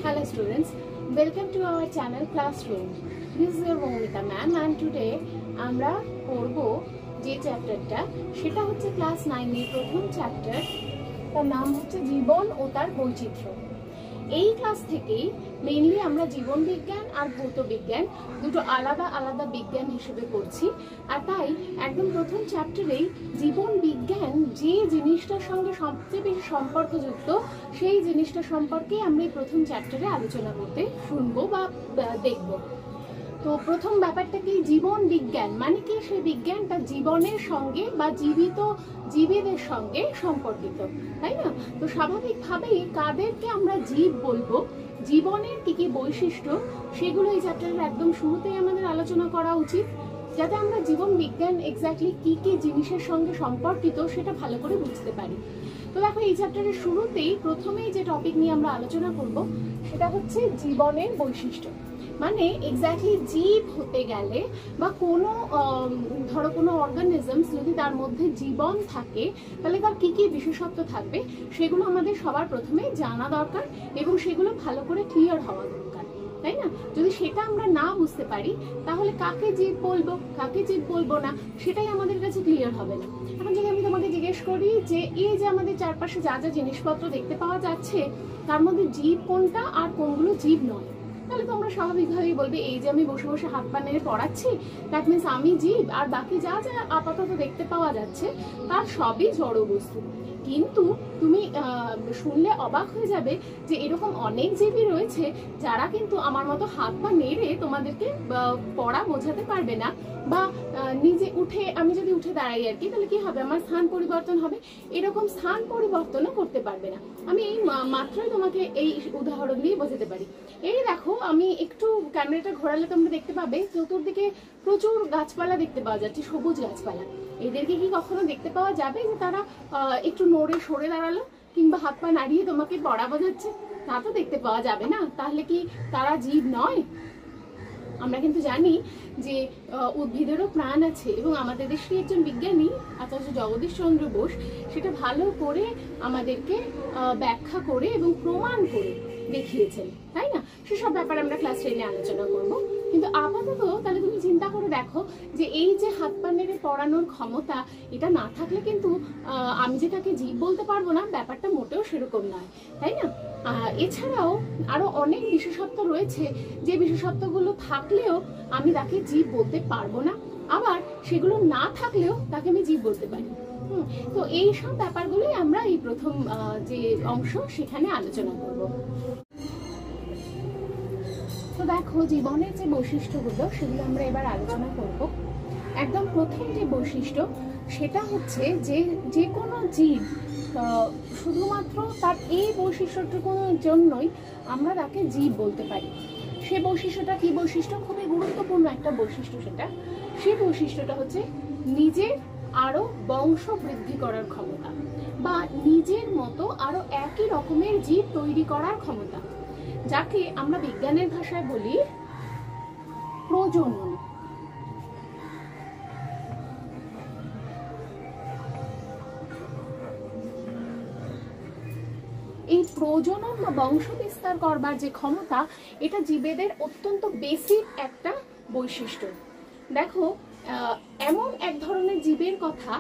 Hello students, welcome to our channel Classroom. This is your Momita ma'am and today আমরা পড়ব যে চ্যাপ্টারটা সেটা হচ্ছে ক্লাস 9 এর প্রথম চ্যাপ্টার। তার নাম হচ্ছে জীবন ও তার বৈচিত্র্য। এই ক্লাস থেকেই মেইনলি আমরা জীবন বিজ্ঞান আর ভৌত বিজ্ঞান দুটো আলাদা আলাদা বিজ্ঞান হিসেবে পড়ছি। আর তাই একদম প্রথম চ্যাপ্টারেই জীবন বিজ্ঞান যে জিনিসটার সঙ্গে সবচেয়ে বেশি সম্পর্কযুক্ত সেই জিনিসটা সম্পর্কে আমরা এই প্রথম চ্যাপ্টারে আলোচনা করতে শুনবো বা দেখব। তো প্রথম ব্যাপারটা কি, জীবন বিজ্ঞান মানে কি? সেই বিজ্ঞানটা জীবনের সঙ্গে বা জীবিত জীবীদের সঙ্গে সম্পর্কিত, তাই না? তো স্বাভাবিকভাবেই কাদেরকে আমরা জীব বলবো, জীবনের কি কি বৈশিষ্ট্য, সেগুলো এই চ্যাপ্টারের একদম শুরুতেই আমাদের আলোচনা করা উচিত, যাতে আমরা জীবন বিজ্ঞান এক্স্যাক্টলি কি কি জিনিসের সঙ্গে সম্পর্কিত সেটা ভালো করে বুঝতে পারি। তো দেখো, এই চ্যাপ্টারের শুরুতেই প্রথমেই যে টপিক নিয়ে আমরা আলোচনা করব সেটা হচ্ছে জীবনের বৈশিষ্ট্য। মানে এক্স্যাক্টলি জীব হতে গেলে বা কোনো ধরো কোনো অর্গানিজমস যদি তার মধ্যে জীবন থাকে তাহলে তার কি কি বিশেষত্ব থাকবে সেগুলো আমাদের সবার প্রথমে জানা দরকার এবং সেগুলো ভালো করে ক্লিয়ার হওয়া দরকার, তাই না? যদি সেটা আমরা না বুঝতে পারি তাহলে কাকে জীব বলবো কাকে জীব বলবো না সেটাই আমাদের কাছে ক্লিয়ার হবে না। এখন যদি আমি তোমাকে জিজ্ঞেস করি যে এই যে আমাদের চারপাশে যা যা জিনিসপত্র দেখতে পাওয়া যাচ্ছে তার মধ্যে জীব কোনটা আর কোনগুলো জীব নয়, তাহলে তোমরা স্বাভাবিকভাবেই বলবে এই যে আমি বসে বসে হাত পা নেড়ে পড়াচ্ছি দ্যাট মিনস আমি জীব, আর বাকি যা যা আপাতত দেখতে পাওয়া যাচ্ছে তার সবই জড় বস্তু। কিন্তু তুমি শুনলে অবাক হয়ে যাবে যে এরকম অনেক জীবই রয়েছে যারা কিন্তু আমার মতো হাত পা নেড়ে তোমাদেরকে পড়া বোঝাতে পারবে না, বা নিজে উঠে আমি যদি উঠে দাঁড়াই আর কি তাহলে কি হবে, আমার স্থান পরিবর্তন হবে, এরকম স্থান পরিবর্তনও করতে পারবে না। আমি এই মাত্রই তোমাকে এই উদাহরণ দিয়ে বোঝাতে পারি। এই দেখো, আমি একটু ক্যামেরাটা ঘোরালে তোমরা দেখতে পাবে চতুর্দিকে প্রচুর গাছপালা দেখতে পাওয়া যাচ্ছে, সবুজ গাছপালা। এদেরকে কি কখনো দেখতে পাওয়া যাবে যে তারা একটু নড়ে সরে দাঁড়ালো কিংবা হাত পা নাড়িয়ে তোমাকে পড়া বোঝাচ্ছে? তা তো দেখতে পাওয়া যাবে না। তাহলে কি তারা জীব নয়? আমরা কিন্তু জানি যে উদ্ভিদেরও প্রাণ আছে এবং আমাদের দেশের একজন বিজ্ঞানী আচার্য জগদীশ চন্দ্র বোস সেটা ভালো করে আমাদেরকে ব্যাখ্যা করে এবং প্রমাণ করে দেখিয়েছেন, তাই না? সেসব ব্যাপারে আমরা ক্লাস 10-এ আলোচনা করব। কিন্তু আপাতত তাহলে তুমি চিন্তা করে দেখো যে এই যে হাত পা নেড়ে পড়ানোর ক্ষমতা, এটা না থাকলে কিন্তু আমি যে তাকে জীব বলতে পারবো না, ব্যাপারটা মোটেও সেরকম নয়, তাই না? এছাড়াও আরো অনেক বিশেষত্ব রয়েছে যে বিশেষত্বগুলো থাকলেও আমি তাকে জীব বলতে পারবো না, আবার সেগুলো না থাকলেও তাকে আমি জীব বলতে পারি। তো এই সব ব্যাপারগুলোই আমরা এই প্রথম যে অংশ সেখানে আলোচনা করব। তো দেখো, জীবনের যে বৈশিষ্ট্যগুলো সেগুলো আমরা এবার আলোচনা করব। একদম প্রথম যে বৈশিষ্ট্য সেটা হচ্ছে যে যে কোনো জীব শুধুমাত্র তার এই বৈশিষ্ট্যটুকুর জন্যই আমরা তাকে জীব বলতে পারি। সে বৈশিষ্ট্যটা কি বৈশিষ্ট্য? খুবই গুরুত্বপূর্ণ একটা বৈশিষ্ট্য সেটা। সেই বৈশিষ্ট্যটা হচ্ছে নিজের আরো বংশ বৃদ্ধি করার ক্ষমতা বা নিজের মতো আরো একই রকমের জীব তৈরি করার ক্ষমতা, যাকে আমরা বিজ্ঞানের ভাষায় বলি প্রজনন। এই প্রজনন বা বংশ বিস্তার করবার যে ক্ষমতা, এটা জীবেদের অত্যন্ত বেসিক একটা বৈশিষ্ট্য। দেখো, এমন এক ধরনের জীবের কথা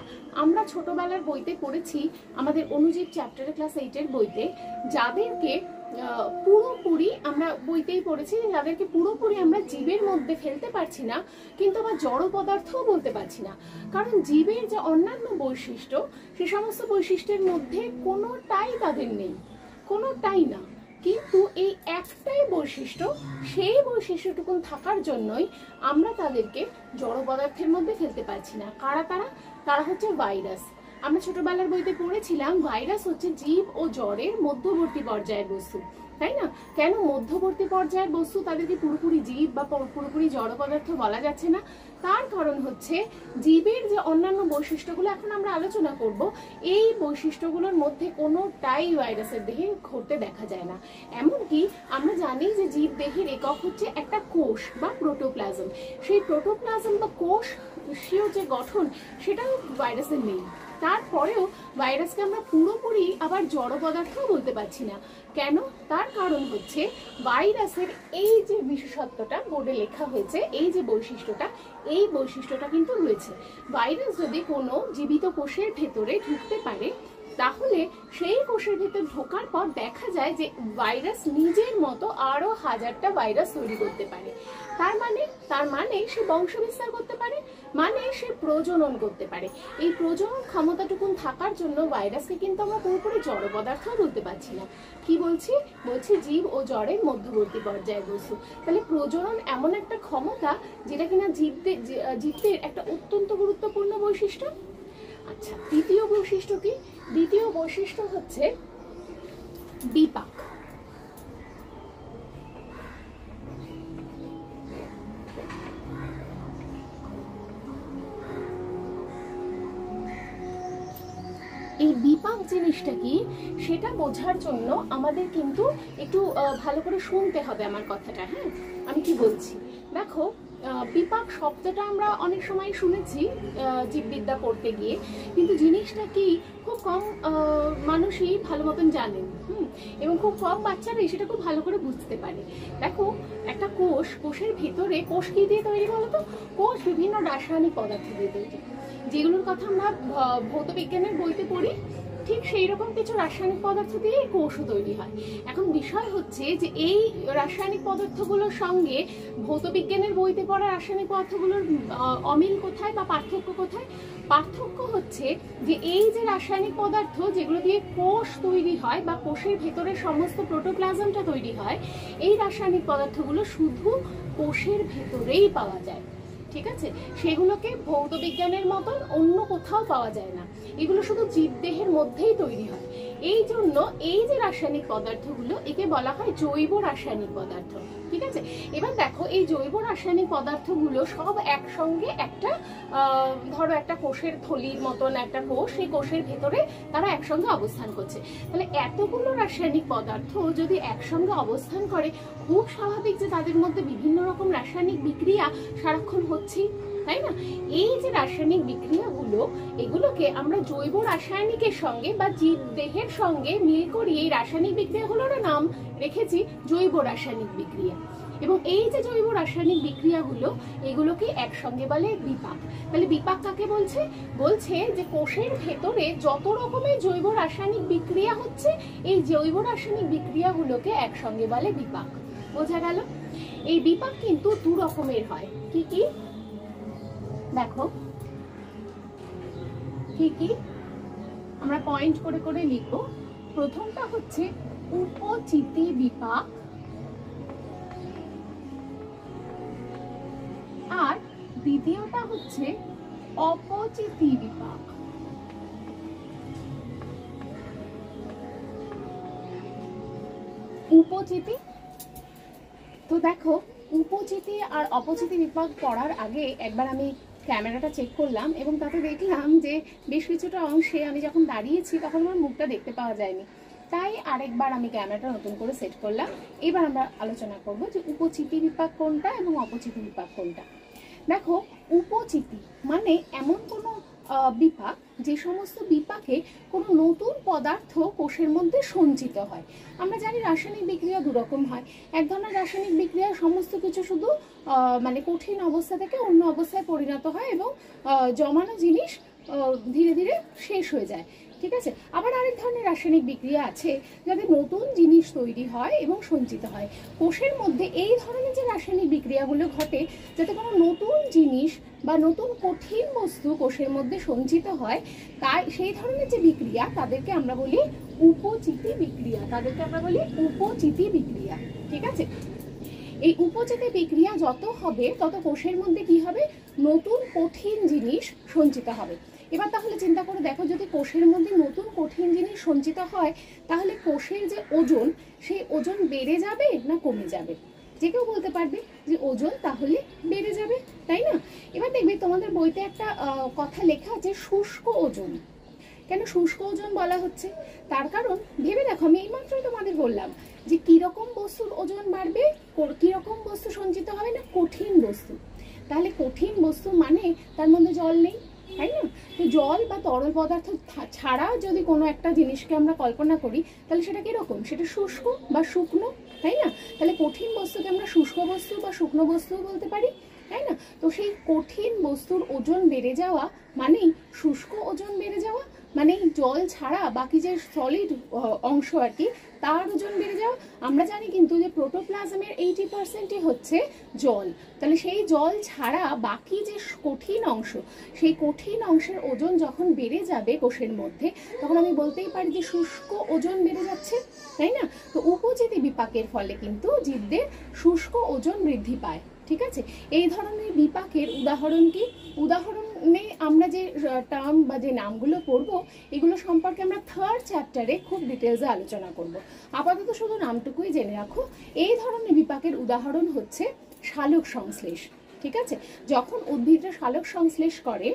আমরা ছোটবেলার বইতে পড়েছি, আমাদের অণুজীব চ্যাপ্টারে ক্লাস 8-এর বইতে, যাদেরকে পুরোপুরি আমরা বইতেই পড়েছি, যাদেরকে পুরোপুরি আমরা জীবের মধ্যে ফেলতে পারছি না কিন্তু আবার জড় পদার্থও বলতে পারছি না, কারণ জীবের যে অন্যান্য বৈশিষ্ট্য সে সমস্ত বৈশিষ্ট্যের মধ্যে কোনোটাই তাদের নেই, কোনোটাই না। কিন্তু এই একটাই বৈশিষ্ট্য, সেই বৈশিষ্ট্যটুকু থাকার জন্যই আমরা তাদেরকে জড় পদার্থের মধ্যে ফেলতে পারছি না। কারা তারা? তারা হচ্ছে ভাইরাস। আমরা ছোটবেলার বইতে পড়েছিলাম ভাইরাস হচ্ছে জীব ও জড়ের মধ্যবর্তী পর্যায়ের বস্তু, তাই না? কেন মধ্যবর্তী পর্যায়ের বস্তু? তাদেরকে পুরোপুরি জীব বা পুরোপুরি জড় পদার্থ বলা যাচ্ছে না। তার কারণ হচ্ছে জীবের যে অন্যান্য বৈশিষ্ট্যগুলো এখন আমরা আলোচনা করব, এই বৈশিষ্ট্যগুলোর মধ্যে কোনোটাই ভাইরাসের দেহে ঘটতে দেখা যায় না। এমনকি আমরা জানি যে জীব দেহের একক হচ্ছে একটা কোষ বা প্রোটোপ্লাজম। সেই প্রোটোপ্লাজম বা কোষ যে গঠন সেটাও ভাইরাসের নেই, তারপরেও ভাইরাসকে আমরা পুরোপুরি আবার জড় পদার্থও বলতে পারছি না। কেন? তার কারণ হচ্ছে ভাইরাসের এই যে বিশেষত্বটা বোর্ডে লেখা হয়েছে, এই যে বৈশিষ্ট্যটা, এই বৈশিষ্ট্যটা কিন্তু রয়েছে। ভাইরাস যদি কোনো জীবিত কোষের ভেতরে ঢুকতে পারে, তাহলে সেই কোষের ভেতর ঢোকার পর দেখা যায় যে ভাইরাস নিজের মতো আরো হাজারটা ভাইরাস তৈরি করতে পারে। তার মানে সে বংশ বিস্তার করতে পারে, মানে সে প্রজনন করতে পারে। এই প্রজনন ক্ষমতাটুকুন থাকার জন্য ভাইরাসকে কিন্তু আমরা পুরোপুরি জড় পদার্থ বলতে পারছি না। কি বলছি? জীব ও জড়ের মধ্যবর্তী পর্যায়ের বস্তু। তাহলে প্রজনন এমন একটা ক্ষমতা যেটা কিনা জীবদের একটা অত্যন্ত গুরুত্বপূর্ণ বৈশিষ্ট্য। আচ্ছা, দ্বিতীয় বৈশিষ্ট্য কি? দ্বিতীয় বৈশিষ্ট্য হচ্ছে বিপাক। এই বিপাক জিনিসটা কি সেটা বোঝার জন্য আমাদের কিন্তু একটু ভালো করে শুনতে হবে আমার কথাটা। হ্যাঁ, আমি কি বলছি দেখো। বিপাক শব্দটা আমরা অনেক সময় শুনেছি জীববিদ্যা পড়তে গিয়ে, কিন্তু জিনিসটা কি খুব কম মানুষই ভালো মতন জানেন, এবং খুব কম বাচ্চারাই সেটা খুব ভালো করে বুঝতে পারে। দেখো, একটা কোষের ভেতরে, কোষ কি দিয়ে তৈরি বলতো? কোষ বিভিন্ন রাসায়নিক পদার্থ দিয়ে তৈরি, যেগুলোর কথা আমরা ভৌত বিজ্ঞানের বইতে পড়ি। ঠিক সেই রকম কিছু রাসায়নিক পদার্থ দিয়ে কোষও তৈরি হয়। এখন বিষয় হচ্ছে যে এই রাসায়নিক পদার্থগুলোর সঙ্গে ভৌত বিজ্ঞানের বইতে পড়া রাসায়নিক পদার্থগুলোর অমিল কোথায় বা পার্থক্য কোথায়? পার্থক্য হচ্ছে যে এই যে রাসায়নিক পদার্থ যেগুলো দিয়ে কোষ তৈরি হয় বা কোষের ভেতরে সমস্ত প্রোটোপ্লাজমটা তৈরি হয়, এই রাসায়নিক পদার্থগুলো শুধু কোষের ভেতরেই পাওয়া যায়। ঠিক আছে, সেগুলোকে ভৌত বিজ্ঞানের মতন অন্য কোথাও পাওয়া যায় না, এগুলো শুধু জীবদেহের মধ্যেই তৈরি হয়। এই জন্য এই যে রাসায়নিক পদার্থগুলো, একে বলা হয় জৈব রাসায়নিক পদার্থ। ঠিক আছে, এবার দেখো, এই জৈব রাসায়নিক পদার্থগুলো সব একসঙ্গে একটা ধরো একটা কোষের থলির মতন একটা কোষ, সেই কোষের ভেতরে তারা একসঙ্গে অবস্থান করছে। তাহলে এতগুলো রাসায়নিক পদার্থ যদি একসঙ্গে অবস্থান করে, খুব স্বাভাবিক যে তাদের মধ্যে বিভিন্ন রকম রাসায়নিক বিক্রিয়া সারাক্ষণ হচ্ছে, তাই না? এই যে রাসায়নিক বিক্রিয়াগুলো, এগুলোকে আমরা জৈব রাসায়নিকের সঙ্গে বা জীবদেহের সঙ্গে মিল করিয়ে এই রাসায়নিক বিক্রিয়াগুলোর নাম রেখেছি জৈব রাসায়নিক বিক্রিয়া। এবং এই যে জৈব রাসায়নিক বিক্রিয়াগুলো, এগুলোকে একসঙ্গে বলে বিপাক। তাহলে বিপাক কাকে বলছে? বলছে যে কোষের ভেতরে যত রকমের জৈব রাসায়নিক বিক্রিয়া হচ্ছে, এই জৈব রাসায়নিক বিক্রিয়াগুলোকে একসঙ্গে বলে বিপাক। বোঝা গেল? এই বিপাক কিন্তু দু রকমের হয়। কি কি? দেখো, কি কি আমরা পয়েন্ট করে করে লিখব। প্রথমটা হচ্ছে উপচিতি বিপাক, আর দ্বিতীয়টা হচ্ছে অপচিতি বিপাক। উপচিতি, তো দেখো, উপচিতি আর অপচিতি বিপাক পড়ার আগে একবার আমি ক্যামেরাটা চেক করলাম এবং তাতে দেখলাম যে বেশ কিছুটা অংশে আমি যখন দাঁড়িয়েছি তখন আমার মুখটা দেখতে পাওয়া যায়নি। তাই আরেকবার আমি ক্যামেরাটা নতুন করে সেট করলাম। এবার আমরা আলোচনা করব যে উপচিতি বিপাক কোনটা এবং অপচিতি বিপাক কোনটা। দেখো, উপচিতি মানে এমন কোনো বিপাক যে সমস্ত বিপাকে কোনো নতুন পদার্থ কোষের মধ্যে সঞ্চিত হয়। আমরা জানি রাসায়নিক বিক্রিয়া দুরকম হয়। এক ধরনের রাসায়নিক বিক্রিয়া সমস্ত কিছু শুধু মানে কঠিন অবস্থা থেকে অন্য অবস্থায় পরিণত হয় এবং জমানো জিনিস ধীরে ধীরে শেষ হয়ে যায়। ঠিক আছে, আবার আরেক ধরনের রাসায়নিক বিক্রিয়া আছে যাতে নতুন জিনিস তৈরি হয় এবং সঞ্চিত হয়। কোষের মধ্যে এই ধরনের যে রাসায়নিক বিক্রিয়াগুলো ঘটে, যাতে কোনো নতুন জিনিস বা নতুন কঠিন বস্তু কোষের মধ্যে সঞ্চিত হয়, তাই সেই ধরনের যে বিক্রিয়া তাদেরকে আমরা বলি উপচিতি বিক্রিয়া। ঠিক আছে, এই উপচিতি বিক্রিয়া যত হবে তত কোষের মধ্যে কি হবে? নতুন কঠিন জিনিস সঞ্চিত হবে। এবার তাহলে চিন্তা করে দেখো, যদি কোষের মধ্যে নতুন কঠিন জিনিস সঞ্চিত হয়, তাহলে কোষের যে ওজন, সেই ওজন বেড়ে যাবে না কমে যাবে? যে কেউ বলতে পারবে যে ওজন তাহলে বেড়ে যাবে, তাই না? এবার দেখবে তোমাদের বইতে একটা কথা লেখা আছে শুষ্ক ওজন। কেন শুষ্ক ওজন বলা হচ্ছে? তার কারণ ভেবে দেখো, আমি এইমাত্রই তোমাদের বললাম যে কিরকম বস্তুর ওজন বাড়বে, কিরকম বস্তু সঞ্চিত হবে না? কঠিন বস্তু। তাহলে কঠিন বস্তু মানে তার মধ্যে জল নেই, তাই না? তো জল বা তরল পদার্থ ছাড়া যদি কোনো একটা জিনিসকে আমরা কল্পনা করি তাহলে সেটা কিরকম, সেটা শুষ্ক বা শুকনো, তাই না? তাহলে কঠিন বস্তুকে আমরা শুষ্ক বস্তু বা শুকনো বস্তুও বলতে পারি, তাই না? তো সেই কঠিন বস্তুর ওজন বেড়ে যাওয়া মানেই শুষ্ক ওজন বেড়ে যাওয়া, মানে জল ছাড়া বাকি যে সলিড অংশ আর কি তার ওজন বেড়ে যাওয়া। আমরা জানি কিন্তু যে প্রোটোপ্লাজমের 80%ই হচ্ছে জল, তাহলে সেই জল ছাড়া বাকি যে কঠিন অংশ, সেই কঠিন অংশের ওজন যখন বেড়ে যাবে কোষের মধ্যে, তখন আমি বলতেই পারি যে শুষ্ক ওজন বেড়ে যাচ্ছে, তাই না? তো উপচিতি বিপাকের ফলে কিন্তু জীবদের শুষ্ক ওজন বৃদ্ধি পায়, ঠিক আছে? এই ধরনের বিপাকের উদাহরণ কি? উদাহরণে আমরা যে টার্ম বা যে নামগুলো পড়বো এগুলো সম্পর্কে আমরা 3rd চ্যাপ্টারে খুব ডিটেলসে আলোচনা করব। আপাতত শুধু নামটুকুই জেনে রাখো। এই ধরনের বিপাকের উদাহরণ হচ্ছে সালোক সংশ্লেষ, ঠিক আছে? যখন উদ্ভিদরা সালোক সংশ্লেষ করে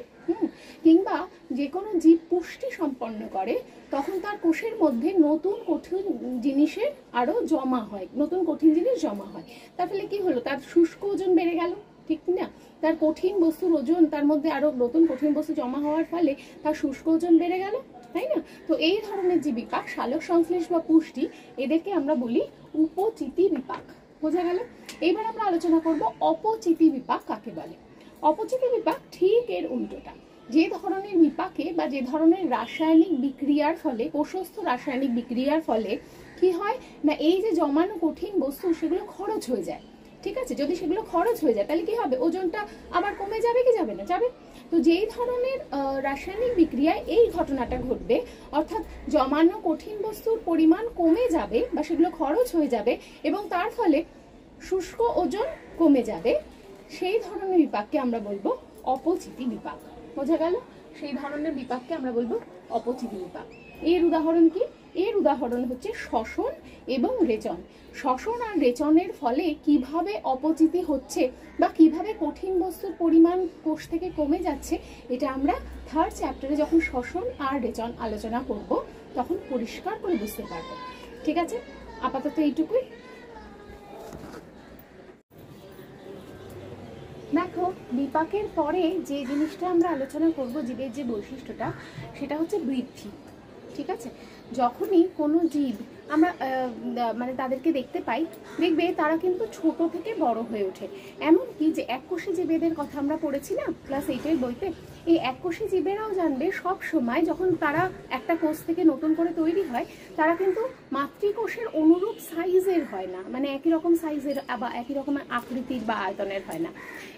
কিংবা যে কোনো জীব পুষ্টি সম্পন্ন করে, তখন তার কোষের মধ্যে নতুন কঠিন জিনিসের আরো জমা হয়, নতুন কঠিন জিনিস জমা হয়। তার ফলে কি হলো, তার শুষ্ক ওজন বেড়ে গেল, ঠিক না? তার কঠিন বস্তুর ওজন, তার মধ্যে আরো নতুন কঠিন বস্তু জমা হওয়ার ফলে তার শুষ্ক ওজন বেড়ে গেল, তাই না? তো এই ধরনের যে বিপাক সালোক সংশ্লেষ বা পুষ্টি, এদেরকে আমরা বলি উপচিতি বিপাক। বোঝা গেল? এইবার আমরা আলোচনা করব অপচিতি বিপাক কাকে বলে। অপচিতি বিপাক ঠিক এর উল্টোটা। যে ধরনের বিপাকে বা যে ধরনের রাসায়নিক বিক্রিয়ার ফলে, কোষস্থ রাসায়নিক বিক্রিয়ার ফলে কি হয় না, এই যে জমানো কঠিন বস্তু সেগুলো খরচ হয়ে যায়, ঠিক আছে? যদি সেগুলো খরচ হয়ে যায় তাহলে কি হবে, ওজনটা আবার কমে যাবে কি যাবে না? যাবে। তো যেই ধরনের রাসায়নিক বিক্রিয়ায় এই ঘটনাটা ঘটবে, অর্থাৎ জমানো কঠিন বস্তুর পরিমাণ কমে যাবে বা সেগুলো খরচ হয়ে যাবে এবং তার ফলে শুষ্ক ওজন কমে যাবে, সেই ধরনের বিপাককে আমরা বলবো অপচিতি বিপাক। বোঝা গেল? সেই ধরনের বিপাককে আমরা বলবো অপচিতি বিপাক। এর উদাহরণ কি? এর উদাহরণ হচ্ছে শ্বসন এবং রেচন। শ্বসন আর রেচনের ফলে কিভাবে অপচিতি হচ্ছে বা কিভাবে কঠিন বস্তুর পরিমাণ কোষ থেকে কমে যাচ্ছে, এটা আমরা 3rd চ্যাপ্টারে যখন শ্বসন আর রেচন আলোচনা করব তখন পরিষ্কার করে বুঝতে পারবো, ঠিক আছে? আপাতত এইটুকুই। দেখো, বিপাকের পরে যে জিনিসটা আমরা আলোচনা করব, জীবের যে বৈশিষ্ট্যটা, সেটা হচ্ছে বৃদ্ধি, ঠিক আছে? যখনই কোনো জীব আমরা মানে তাদেরকে দেখতে পাই, দেখবে তারা কিন্তু ছোট থেকে বড় হয়ে ওঠে। এমনকি যে এককোষী জীবেদের কথা আমরা পড়েছি না ক্লাস 8-এর বইতে, এই এককোষী জীবেরাও জানবে সব সময় যখন তারা একটা কোষ থেকে নতুন করে তৈরি হয়, তারা কিন্তু মাতৃকোষের অনুরূপ সাইজের হয় না, মানে একই রকম সাইজের বা একই রকমের আকৃতির বা আয়তনের হয় না।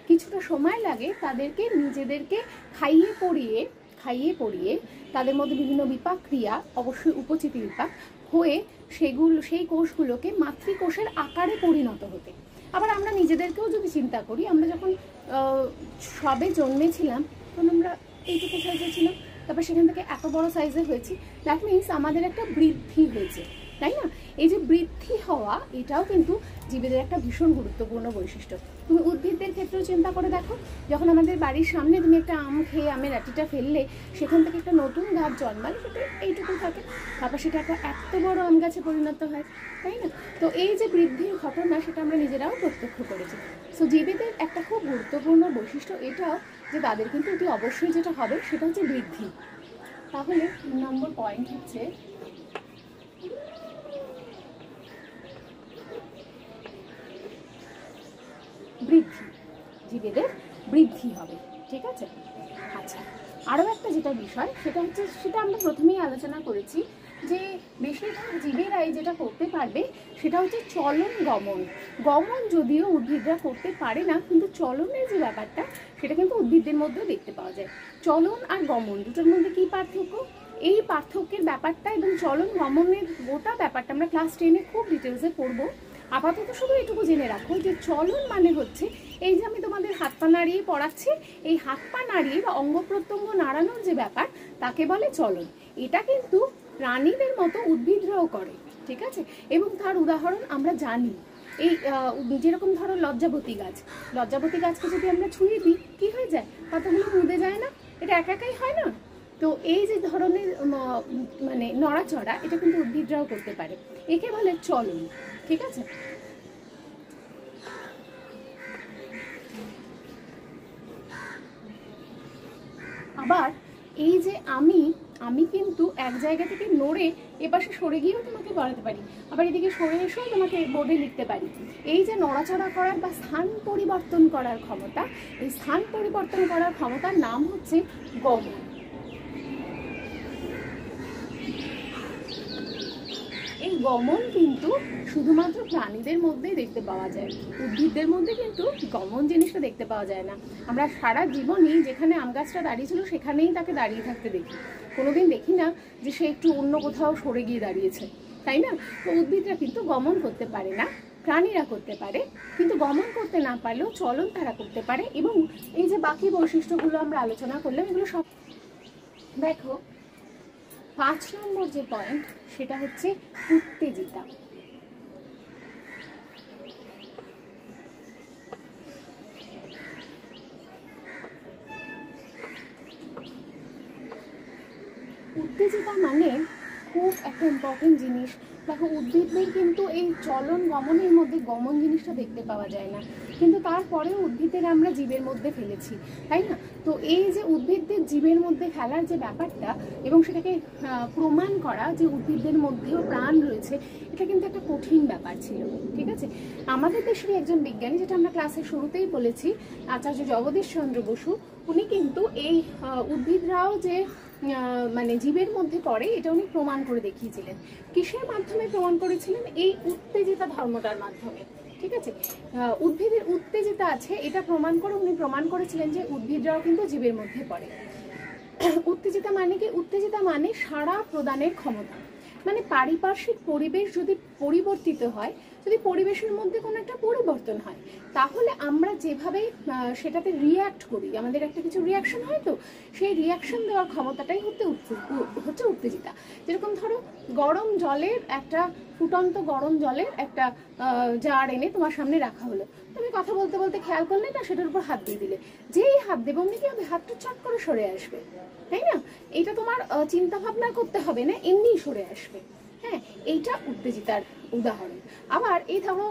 কিছুটা সময় লাগে তাদেরকে নিজেদেরকে খাইয়ে পড়িয়ে তাদের মধ্যে বিভিন্ন বিপাক ক্রিয়া, অবশ্যই উপচিতি বিপাক হয়ে সেই কোষগুলোকে মাতৃকোষের আকারে পরিণত হতে। আবার আমরা নিজেদেরকেও যদি চিন্তা করি, আমরা যখন সবে জন্মেছিলাম তখন আমরা এইটুকু সাইজে ছিলাম, তারপর সেখান থেকে এত বড় সাইজের হয়েছি। দ্যাট মিনস আমাদের একটা বৃদ্ধি হয়েছে, তাই না? এই যে বৃদ্ধি হওয়া, এটাও কিন্তু জীবেদের একটা ভীষণ গুরুত্বপূর্ণ বৈশিষ্ট্য। তুমি উদ্ভিদদের ক্ষেত্রেও চিন্তা করে দেখো, যখন আমাদের বাড়ির সামনে তুমি একটা আম খেয়ে আমের আটিটা ফেললে, সেখান থেকে একটা নতুন গাছ জন্মালে, সেটা এইটুকু থাকে, তারপর সেটা একটা এত বড় আম গাছে পরিণত হয়, তাই না? তো এই যে বৃদ্ধির ঘটনা, সেটা আমরা নিজেরাও প্রত্যক্ষ করেছি। সো জীবেদের একটা খুব গুরুত্বপূর্ণ বৈশিষ্ট্য এটাও যে তাদের কিন্তু এটি অবশ্যই যেটা হবে সেটা হচ্ছে বৃদ্ধি। তাহলে 3 নম্বর পয়েন্ট হচ্ছে বৃদ্ধি, জীবেদের বৃদ্ধি হবে, ঠিক আছে? আচ্ছা, আরও একটা যেটা বিষয় সেটা হচ্ছে, সেটা আমরা প্রথমেই আলোচনা করেছি যে বেশিরভাগ জীবেরাই যেটা করতে পারবে সেটা হচ্ছে চলন গমন। গমন যদিও উদ্ভিদরা করতে পারে না, কিন্তু চলনের যে ব্যাপারটা সেটা কিন্তু উদ্ভিদদের মধ্যেও দেখতে পাওয়া যায়। চলন আর গমন দুটোর মধ্যে কি পার্থক্য, এই পার্থক্যের ব্যাপারটা এবং চলন গমনের গোটা ব্যাপারটা আমরা ক্লাস 10-এ খুব ডিটেলসে পড়বো। আপাতত শুধু এটুকু জেনে রাখো যে চলন মানে হচ্ছে এই যে আমি তোমাদের হাত পা নাড়িয়ে পড়াচ্ছি, এই হাত পা নাড়িয়ে বা অঙ্গ প্রত্যঙ্গ নাড়ানোর যে ব্যাপার তাকে বলে চলন। এটা কিন্তু প্রাণীদের মতো উদ্ভিদরাও করে, ঠিক আছে? এবং তার উদাহরণ আমরা জানি, এই যেরকম ধরো লজ্জাবতী গাছকে যদি আমরা ছুঁয়ে দিই কি হয়ে যায়, পাতাগুলো মুদে যায় না? এটা একাই হয় না। তো এই যে ধরনের মানে নড়াচড়া, এটা কিন্তু উদ্ভিদরাও করতে পারে, একে বলে চলন, ঠিক আছে? আবার এই যে আমি কিন্তু এক জায়গা থেকে নড়ে এপাশে সরে গিয়েও তোমাকে পড়াতে পারি, আবার এদিকে সরে এসেও তোমাকে বোর্ডে লিখতে পারি। এই যে নড়াচড়া করার বা স্থান পরিবর্তন করার ক্ষমতা, এই স্থান পরিবর্তন করার ক্ষমতার নাম হচ্ছে গমন। এই গমন কিন্তু শুধুমাত্র প্রাণীদের মধ্যেই দেখতে পাওয়া যায়, উদ্ভিদদের মধ্যে কিন্তু গমন জিনিসটা দেখতে পাওয়া যায় না। আমরা সারা জীবনই যেখানে আম গাছটা দাঁড়িয়ে ছিল সেখানেই তাকে দাঁড়িয়ে থাকতে দেখি, কোনোদিন দেখি না যে সে একটু অন্য কোথাও সরে গিয়ে দাঁড়িয়েছে, তাই না? তো উদ্ভিদরা কিন্তু গমন করতে পারে না, প্রাণীরা করতে পারে, কিন্তু গমন করতে না পারলেও চলন তারা করতে পারে। এবং এই যে বাকি বৈশিষ্ট্যগুলো আমরা আলোচনা করলাম, এগুলো সব দেখো 5 নম্বর যে পয়েন্ট সেটা হচ্ছে উত্তেজিতা। উত্তেজিতা মানে খুব একটা ইম্পর্টেন্ট জিনিস। দেখো উদ্ভিদদের কিন্তু এই চলন গমনের মধ্যে গমন জিনিসটা দেখতে পাওয়া যায় না, কিন্তু তারপরেও উদ্ভিদের আমরা জীবের মধ্যে ফেলেছি, তাই না? তো এই যে উদ্ভিদদের জীবের মধ্যে ফেলার যে ব্যাপারটা এবং সেটাকে প্রমাণ করা যে উদ্ভিদদের মধ্যেও প্রাণ রয়েছে, এটা কিন্তু একটা কঠিন ব্যাপার ছিল, ঠিক আছে? আমাদের দেশেরই একজন বিজ্ঞানী, যেটা আমরা ক্লাসের শুরুতেই বলেছি, আচার্য জগদীশ চন্দ্র বসু, উনি কিন্তু এই উদ্ভিদরাও যে মানে জীবের মধ্যে পড়ে এটা উনি প্রমাণ করে দেখিয়েছিলেন। কিসের মাধ্যমে প্রমাণ করেছিলেন? এই উত্তেজিতা ধর্মটার মাধ্যমে, ঠিক আছে? উদ্ভিদের উত্তেজিতা আছে এটা প্রমাণ করে উনি প্রমাণ করেছিলেন যে উদ্ভিদরাও কিন্তু জীবের মধ্যে পড়ে। উত্তেজিতা মানে কি? উত্তেজিতা মানে সাড়া প্রদানের ক্ষমতা। মানে পারিপার্শ্বিক পরিবেশ যদি পরিবর্তিত হয়, যদি পরিবেশের মধ্যে কোনো একটা পরিবর্তন হয়, তাহলে আমরা যেভাবে সেটাতে রিয়্যাক্ট করি, আমাদের একটা কিছু রিয়াকশন হয়, তো সেই রিয়াকশন দেওয়ার ক্ষমতাটাই হচ্ছে উত্তেজিতা। যেরকম ধরো গরম জলের একটা ফুটন্ত গরম জলের একটা জার এনে তোমার সামনে রাখা হলো, তুমি কথা বলতে বলতে খেয়াল করলে না, সেটার উপর হাত দিয়ে দিলে, যেই হাত দেবে অমনি কি হবে? হাতটা চট করে সরে আসবে, তাই না? এটা তোমার চিন্তা ভাবনা করতে হবে না, এমনিই সরে আসবে। হ্যাঁ, এইটা উত্তেজিতার উদাহরণ। আবার এই ধরো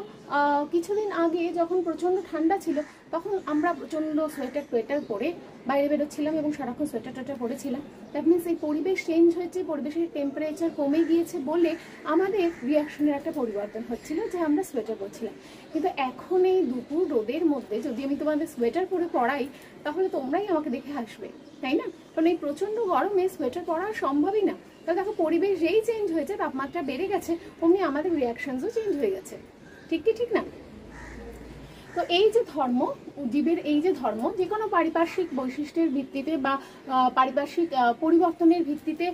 কিছুদিন আগে যখন প্রচণ্ড ঠান্ডা ছিল, তখন আমরা প্রচণ্ড সোয়েটার পরে বাইরে বেরোচ্ছিলাম এবং সারাক্ষণ সোয়েটার পরেছিলাম। দ্যাট মিনস এই পরিবেশ চেঞ্জ হয়েছে, পরিবেশের টেম্পারেচার কমে গিয়েছে বলে আমাদের রিয়াকশনের একটা পরিবর্তন হচ্ছিল যে আমরা সোয়েটার পরছিলাম। কিন্তু এখন এই দুপুর রোদের মধ্যে যদি আমি তোমাদের সোয়েটার পরে পড়াই, তাহলে তোমরাই আমাকে দেখে হাসবে, তাই না? কারণ এই প্রচণ্ড গরমে সোয়েটার পরা সম্ভবই না। তাহলে দেখো পরিবেশ যেই চেঞ্জ হয়েছে, তাপমাত্রা বেড়ে গেছে, অমনি আমাদের রিয়াকশনসও চেঞ্জ হয়ে গেছে, ঠিক কি ঠিক না? তো এই যে ধর্ম, জীবের এই যে ধর্ম, যে কোনো পারিপার্শ্বিক বৈশিষ্ট্যের ভিত্তিতে বা পারিপার্শ্বিক পরিবর্তনের ভিত্তিতে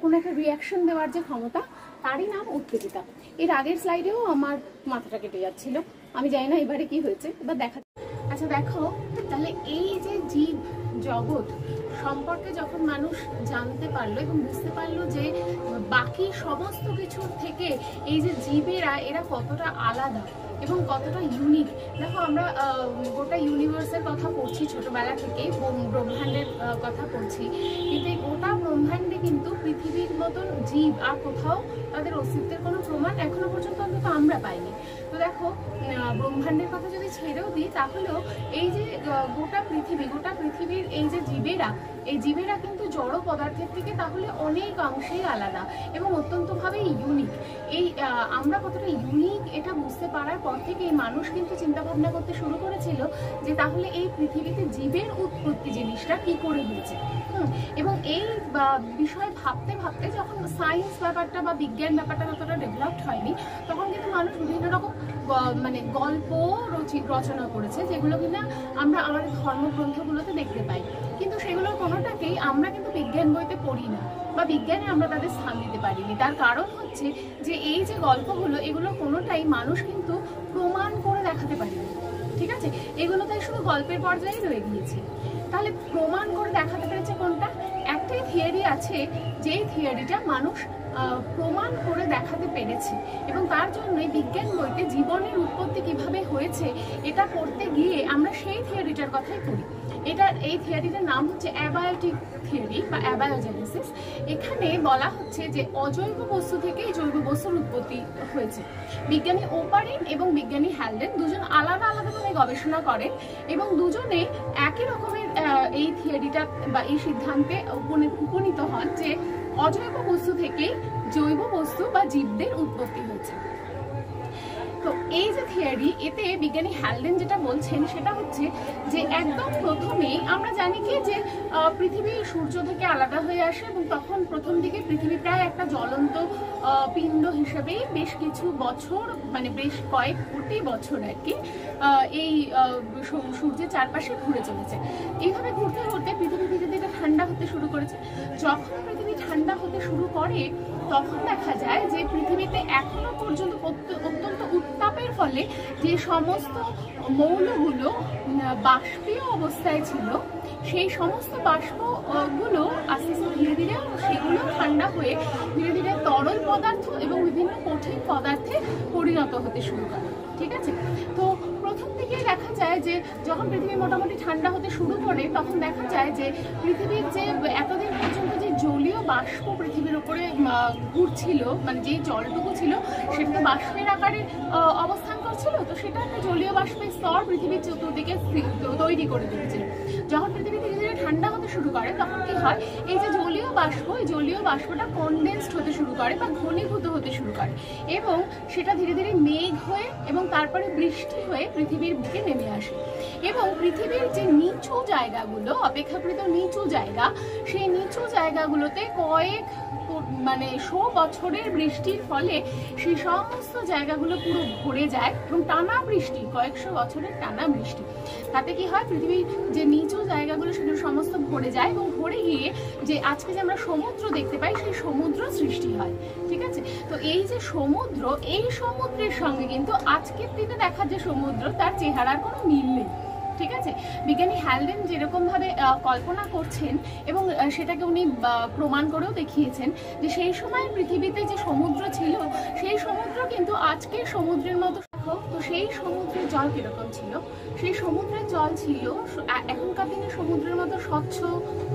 কোনো একটা রিয়াকশন দেওয়ার যে ক্ষমতা, তারই নাম উত্তেজিতা। এর আগের স্লাইডেও আমার মাথাটা কেটে যাচ্ছিল, আমি জানি না এবারে কি হয়েছে, এবার দেখা। আচ্ছা দেখো, তাহলে এই যে জীব জগৎ সম্পর্কে যখন মানুষ জানতে পারলো এবং বুঝতে পারলো যে বাকি সমস্ত কিছুর থেকে এই যে জীবেরা, এরা কতটা আলাদা এবং কতটা ইউনিক। দেখো আমরা গোটা ইউনিভার্সের কথা পড়ছি ছোটবেলা থেকে, ব্রহ্মাণ্ডের কথা পড়ছি, কিন্তু এই গোটা ব্রহ্মাণ্ডে কিন্তু পৃথিবীর মতন জীব আর কোথাও তাদের অস্তিত্বের কোনো প্রমাণ এখনো পর্যন্ত অন্তত আমরা পাইনি। তো দেখো ব্রহ্মাণ্ডের কথা যদি ছেড়েও দিই, তাহলেও এই যে গোটা পৃথিবীর এই যে জীবেরা, এই জীবেরা কিন্তু জড় পদার্থের থেকে তাহলে অনেক অংশেই আলাদা এবং অত্যন্তভাবে ইউনিক। এই আমরা কতটা ইউনিক এটা বুঝতে পারার পর থেকে এই মানুষ কিন্তু চিন্তা ভাবনা করতে শুরু করেছিল যে তাহলে এই পৃথিবীতে জীবের উৎপত্তি জিনিসটা কি করে হয়েছে। এবং এই বিষয়ে ভাবতে ভাবতে যখন সায়েন্স ব্যাপারটা বা বিজ্ঞান ব্যাপারটা যতটা ডেভেলপড হয়নি, তখন কিন্তু মানুষ বিভিন্ন রকম মানে গল্প রচনা করেছে, যেগুলো কিনা আমরা আমাদের ধর্মগ্রন্থগুলোতে দেখতে পাই, কিন্তু সেগুলোর কোনোটাকেই আমরা কিন্তু বিজ্ঞান বইতে পড়ি না বা বিজ্ঞানে আমরা তাদের স্থান দিতে পারিনি। তার কারণ হচ্ছে যে এই যে গল্পগুলো, এগুলো কোনোটাই মানুষ কিন্তু প্রমাণ করে দেখাতে পারেনি, ঠিক আছে? এগুলো তাই শুধু গল্পের পর্যায়ে রয়ে গিয়েছে। তাহলে প্রমাণ করে দেখাতে পেরেছে কোনটা? একটাই থিওরি আছে, যেই থিওরিটা মানুষ প্রমাণ করে দেখাতে পেরেছে, এবং তার জন্যই বিজ্ঞান বইতে জীবনের উৎপত্তি কিভাবে হয়েছে এটা পড়তে গিয়ে আমরা সেই থিওরিটার কথাই পড়ি। এই থিওরিটার নাম হচ্ছে অ্যাবায়োটিক থিওরি বা অ্যাবায়োজেনেসিস। এখানে বলা হচ্ছে যে অজৈব বস্তু থেকে জৈব বস্তুর উৎপত্তি হয়েছে। বিজ্ঞানী ওপারিন এবং বিজ্ঞানী হ্যালডেন দুজন আলাদা আলাদাভাবে গবেষণা করেন এবং দুজনে একই রকমের এই থিওরিটা বা এই সিদ্ধান্তে উপনীত হন যে অজৈব বস্তু থেকেই জৈব বস্তু বা জীবদের উৎপত্তি হয়েছে। তো এই যে থিওরি, এতে বিজ্ঞানী হ্যালডেন যেটা বলছেন সেটা হচ্ছে যে একদম প্রথমেই আমরা জানি কি যে পৃথিবী সূর্য থেকে আলাদা হয়ে আসে এবং তখন প্রথম দিকে পৃথিবী প্রায় একটা জ্বলন্ত পিণ্ড হিসেবেই বেশ কিছু বছর, মানে বেশ কয়েক কোটি বছর আর কি এই সূর্যের চারপাশে ঘুরে চলেছে। এইভাবে ঘুরতে ঘুরতে পৃথিবী ধীরে ধীরে ঠান্ডা হতে শুরু করেছে। যখন পৃথিবী ঠান্ডা হতে শুরু করে তখন দেখা যায় যে পৃথিবীতে এখনো পর্যন্ত অত্যন্ত উত্তাপের ফলে যে সমস্ত মৌলগুলো বাষ্পীয় অবস্থায় ছিল, সেই সমস্ত বাষ্পগুলো আস্তে আস্তে ধীরে ধীরে সেগুলো ঠান্ডা হয়ে ধীরে ধীরে তরল পদার্থ এবং বিভিন্ন কঠিন পদার্থে পরিণত হতে শুরু করে। ঠিক আছে, তো প্রথম দিকে দেখা যায় যে যখন পৃথিবী মোটামুটি ঠান্ডা হতে শুরু করে তখন দেখা যায় যে পৃথিবীর যে এতদিন পর্যন্ত যে জলীয় বাষ্প পৃথিবীর উপরে ঘুরছিল, মানে যে জলটুকু ছিল সেটা তো বাষ্পের আকারে অবস্থান করছিল, তো সেটা একটা জলীয় বাষ্পের স্তর পৃথিবীর চতুর্দিকে তৈরি করে দিয়েছিল। যখন পৃথিবী ধীরে ধীরে ঠান্ডা হতে শুরু করে তখন কি হয়, এই যে জলীয় বাষ্প, এই জলীয় বাষ্পটা কনডেন্সড হতে শুরু করে বা ঘনীভূত হতে শুরু করে এবং সেটা ধীরে ধীরে মেঘ হয়ে এবং তারপরে বৃষ্টি হয়ে পৃথিবীর বুকে নেমে আসে। এবং পৃথিবীর যে নিচু জায়গাগুলো, অপেক্ষাকৃত নিচু জায়গা, সেই নিচু জায়গাগুলোতে মানে 100 বছরের বৃষ্টির ফলে সেই সমস্ত জায়গাগুলো পুরো ভরে যায় এবং টানা বৃষ্টি, কয়েকশো বছরের টানা বৃষ্টি, তাতে কি হয়, পৃথিবীর যে নিচু জায়গাগুলো সেগুলো সমস্ত ভরে যায় এবং ভরে গিয়ে যে আজকে যে আমরা সমুদ্র দেখতে পাই সেই সমুদ্র সৃষ্টি হয়। ঠিক আছে, তো এই যে সমুদ্র, এই সমুদ্রের সঙ্গে কিন্তু আজকের দিনে দেখার যে সমুদ্র তার চেহারার কোনো মিল নেই। ঠিক আছে, বিজ্ঞানী হ্যালডেন যেরকম ভাবে কল্পনা করছেন এবং সেটাকে উনি প্রমাণ করেও দেখিয়েছেন যে সেই সময় পৃথিবীতে যে সমুদ্র ছিল সেই সমুদ্র কিন্তু আজকের সমুদ্রের মতো। তো সেই সমুদ্রের জল কিরকম ছিল, সেই সমুদ্রের জল ছিল এখনকার দিনে সমুদ্রের মতো স্বচ্ছ,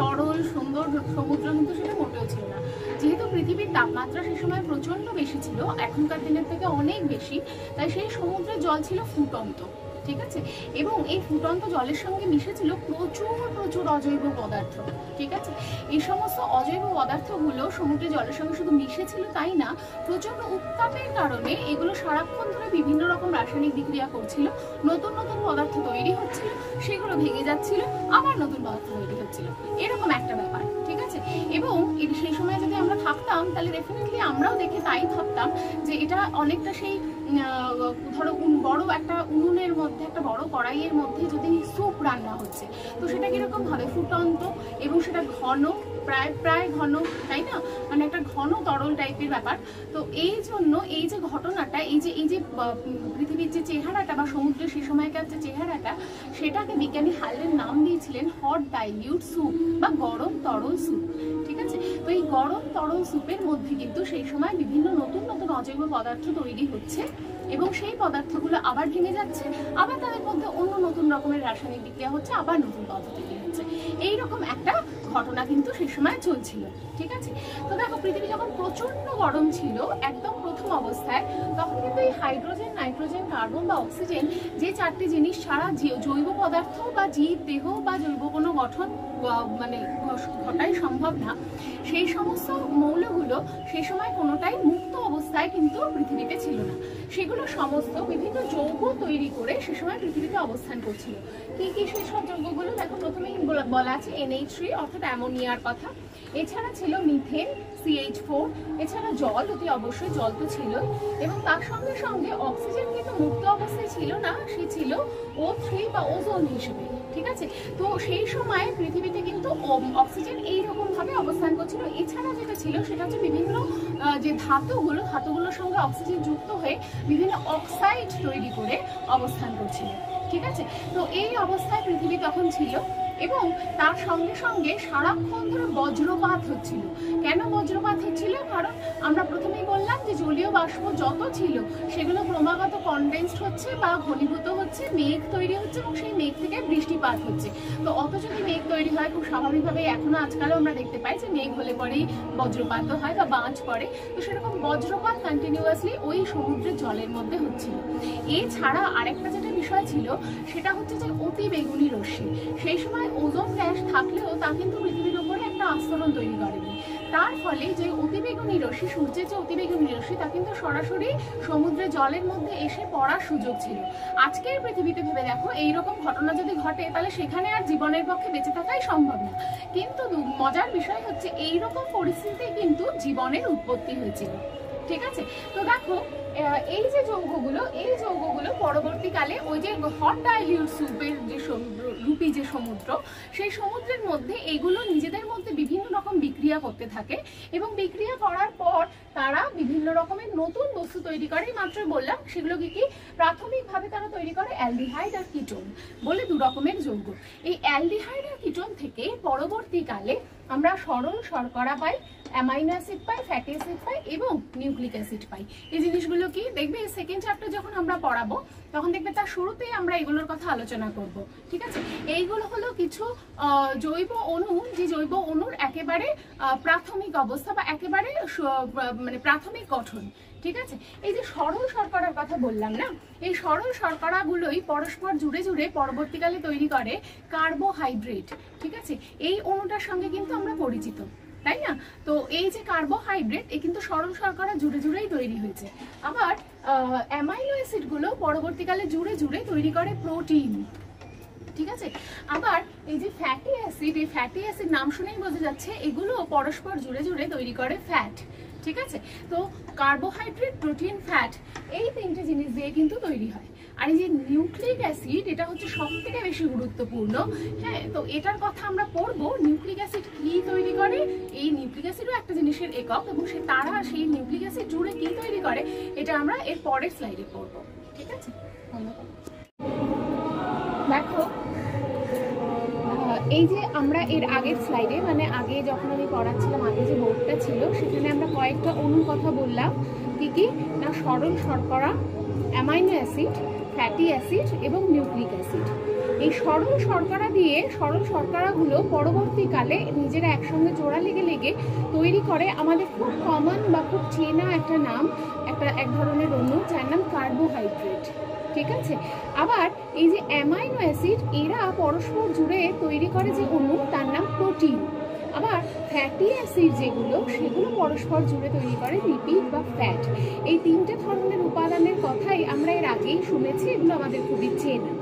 তরল, সুন্দর সমুদ্র কিন্তু সেটা মোটেও ছিল না। যেহেতু পৃথিবীর তাপমাত্রা সেই সময় প্রচন্ড বেশি ছিল, এখনকার দিনের থেকে অনেক বেশি, তাই সেই সমুদ্রের জল ছিল ফুটন্ত। ঠিক আছে, এবং এই ফুটন্ত জলের সঙ্গে মিশেছিল প্রচুর অজৈব পদার্থ। ঠিক আছে, এই সমস্ত অজৈব পদার্থগুলো সমুদ্রের জলের সঙ্গে শুধু মিশেছিল তাই না, প্রচন্ড উত্তাপের কারণে এগুলো সারাক্ষণ ধরে বিভিন্ন রকম রাসায়নিক বিক্রিয়া করছিল, নতুন নতুন পদার্থ তৈরি হচ্ছিল, সেগুলো ভেঙে যাচ্ছিল, আবার নতুন পদার্থ তৈরি হচ্ছিল, এরকম একটা ব্যাপার। ঠিক আছে, এবং সেই সময় যদি আমরা থাকতাম তাহলে ডেফিনেটলি আমরাও দেখে তাই ভাবতাম যে এটা অনেকটা সেই ধরো বড় একটা উনুনের মধ্যে, একটা বড় কড়াইয়ের মধ্যে যদি স্যুপ রান্না হচ্ছে, তো সেটা কিরকম হবে, ফুটন্ত এবং সেটা ঘন, প্রায় ঘন, তাই না, মানে একটা ঘন তরল টাইপের ব্যাপার। তো এই জন্য এই যে ঘটনাটা, এই যে পৃথিবীর যে চেহারাটা বা সমুদ্রের সেই সময়কার যে চেহারাটা, সেটাকে বিজ্ঞানী হ্যালডেন নাম দিয়েছিলেন হট ডাইলিউট স্যুপ বা গরম তরল স্যুপ। ঠিক আছে, তো এই গরম তরল স্যুপের মধ্যে কিন্তু সেই সময় বিভিন্ন নতুন নতুন অজৈব পদার্থ তৈরি হচ্ছে এবং সেই পদার্থগুলো আবার ভেঙে যাচ্ছে, আবার তাদের মধ্যে অন্য নতুন রকমের রাসায়নিক বিক্রিয়া হচ্ছে, আবার নতুন পদার্থ তৈরি হচ্ছে। এইরকম একটা ঘটনা কিন্তু সেই সময় চলছিল। ঠিক আছে, তো দেখো পৃথিবী যখন প্রচন্ড গরম ছিল একদম প্রথম অবস্থায়, তখন কিন্তু এই হাইড্রোজেন, নাইট্রোজেন, কার্বন বা অক্সিজেন, যে চারটি জিনিস সারা জৈব পদার্থ বা জীব দেহ বা জৈব কোনো গঠন মানে ঘটাই সম্ভব না, সেই সমস্ত মৌলগুলো সেই সময় কোনোটাই মুক্ত অবস্থায় কিন্তু পৃথিবীতে ছিল না। সেগুলো সমস্ত বিভিন্ন যৌগ তৈরি করে সে সময় পৃথিবীতে অবস্থান করছিল। কি কি সেই সব যৌগগুলো দেখো, প্রথমেই বলা আছে NH3 অর্থাৎ অ্যামোনিয়ার কথা, এছাড়া ছিল মিথেন CH4, এছাড়া জল, অতি অবশ্যই জল তো ছিল, এবং তার সঙ্গে সঙ্গে অক্সিজেন কিন্তু মুক্ত অবস্থায় ছিল না, সে ছিল O3 বা ওজোন হিসেবে। ঠিক আছে, তো সেই সময় পৃথিবীতে কিন্তু অক্সিজেন এইরকম ভাবে অবস্থান করছিল। এছাড়া যেটা ছিল সেটা হচ্ছে বিভিন্ন যে ধাতুগুলোর সঙ্গে অক্সিজেন যুক্ত হয়ে বিভিন্ন অক্সাইড তৈরি করে অবস্থান করছিল। ঠিক আছে, তো এই অবস্থায় পৃথিবী তখন ছিল এবং তার সঙ্গে সঙ্গে সারাক্ষণ ধরে বজ্রপাত হচ্ছিল। কেন বজ্রপাত হচ্ছিল? কারণ আমরা প্রথমেই বললাম যে জলীয় বাষ্প যত ছিল সেগুলো ক্রমাগত কনডেন্সড হচ্ছে বা ঘনীভূত হচ্ছে, মেঘ তৈরি হচ্ছে এবং সেই মেঘ থেকে বৃষ্টিপাত হচ্ছে। তো অত যদি মেঘ তৈরি হয় খুব স্বাভাবিকভাবে এখনো আজকালও আমরা দেখতে পাই যে মেঘ হলে পরেই বজ্রপাত হয় বা বাজ পড়ে। তো সেরকম বজ্রপাত কন্টিনিউয়াসলি ওই সমুদ্রের জলের মধ্যে হচ্ছিল। এছাড়া আরেকটা যেটা বিষয় ছিল সেটা হচ্ছে যে অতি বেগুনি রশ্মি। সেই সময় ওজোন গ্যাস থাকলেও তা কিন্তু পৃথিবীর উপরে একটা আস্তরণ তৈরি করেনি। তার ফলে যে অতিবেগুনি রশ্মি, সূর্যের যে অতিবেগুনি রশ্মি, তা কিন্তু সরাসরি সমুদ্রের জলের মধ্যে এসে পড়ার সুযোগ ছিল। আজকের পৃথিবীতে ভেবে দেখো এইরকম ঘটনা যদি ঘটে তাহলে সেখানে আর জীবনের পক্ষে বেঁচে থাকাই সম্ভব না। কিন্তু মজার বিষয় হচ্ছে এইরকম পরিস্থিতিতে কিন্তু জীবনের উৎপত্তি হয়েছিল। ঠিক আছে, তো দেখো এই যে যৌগগুলো, এই যৌগগুলো পরবর্তীকালে ওই যে হট ডাইলিউট সুপের যে রূপী যে সমুদ্র, সেই সমুদ্রের মধ্যে এগুলো নিজেদের মধ্যে বিভিন্ন রকম বিক্রিয়া করতে থাকে এবং বিক্রিয়া করার পর তারা বিভিন্ন রকমের নতুন বস্তু তৈরি করে। মাত্র বললাম সেগুলো কি প্রাথমিকভাবে তারা তৈরি করে অ্যালডিহাইড আর কিটোন বলে দু রকমের যৌগ। এই অ্যালডিহাইড আর কিটোন থেকে পরবর্তীকালে আমরা সরল শর্করা পাই, অ্যামাইনো অ্যাসিড পাই, ফ্যাটি অ্যাসিড পাই এবং নিউক্লিক অ্যাসিড পাই। এই জিনিসগুলো কি দেখবে সেকেন্ড চ্যাপ্টার যখন আমরা পড়াবো তখন দেখবে তার শুরুতেই আমরা এগুলোর কথা আলোচনা করব। ঠিক আছে, এইগুলো হলো কিছু জৈব অণু, যে জৈব অণুর একেবারে প্রাথমিক অবস্থা বা একেবারে মানে প্রাথমিক গঠন। ঠিক আছে, এই যে সরল শর্করার কথা বললাম না, এই সরল শর্করাগুলোই পরস্পর জুড়ে জুড়ে পরবর্তীকালে তৈরি করে কার্বোহাইড্রেট। ঠিক আছে, এই অণুটার সঙ্গে কিন্তু আমরা পরিচিত, তাই না? তো এই যে কার্বোহাইড্রেট এ কিন্তু সরল শর্করা জুড়ে জুড়েই তৈরি হয়েছে। আবার অ্যামাইনো অ্যাসিড গুলো পরবর্তীকালে জুড়ে জুড়ে তৈরি করে প্রোটিন। ঠিক আছে, আবার এই যে ফ্যাটি অ্যাসিড, এই ফ্যাটি অ্যাসিড নাম শুনেই বোঝা যাচ্ছে এগুলো পরস্পর জুড়ে জুড়ে তৈরি করে ফ্যাট। ঠিক আছে, তো কার্বোহাইড্রেট, প্রোটিন, ফ্যাট এই তিনটে জিনিস দিয়ে কিন্তু তৈরি হয়। আর এই যে নিউক্লিক অ্যাসিড, এটা হচ্ছে সবথেকে বেশি গুরুত্বপূর্ণ। হ্যাঁ, তো এটার কথা আমরা পড়বো। নিউক্লিক অ্যাসিড কি তৈরি করে, এই নিউক্লিক অ্যাসিডও একটা জিনিসের একক এবং তারা সেই নিউক্লিক অ্যাসিড জুড়ে কি তৈরি করে এটা আমরা এর পরের স্লাইডে পড়বো। ঠিক আছে, দেখো এই যে আমরা এর আগের স্লাইডে, মানে আগে যখন আমি পড়াচ্ছিলাম, আগে যে বোর্ডটা ছিল সেখানে আমরা কয়েকটা অণুর কথা বললাম। কি কি না, সরল শর্করা, অ্যামাইনো অ্যাসিড, ফ্যাটি অ্যাসিড এবং নিউক্লিক অ্যাসিড। এই সরল শর্করা দিয়ে, সরল শর্করাগুলো পরবর্তীকালে নিজেরা একসঙ্গে জোড়া লেগে লেগে তৈরি করে আমাদের খুব কমন বা খুব চেনা একটা নাম, এক ধরনের অণু যার নাম কার্বোহাইড্রেট। ঠিক আছে, আবার এই যে অ্যামাইনো অ্যাসিড, এরা পরস্পর জুড়ে তৈরি করে যে অণু তার নাম প্রোটিন। আবার ফ্যাটি অ্যাসিড যেগুলো, সেগুলো পরস্পর জুড়ে তৈরি করে লিপিড বা ফ্যাট। এই তিনটে ধরনের উপাদানের কথাই আমরা এর আগেই শুনেছি, এগুলো আমাদের খুবই চেনা।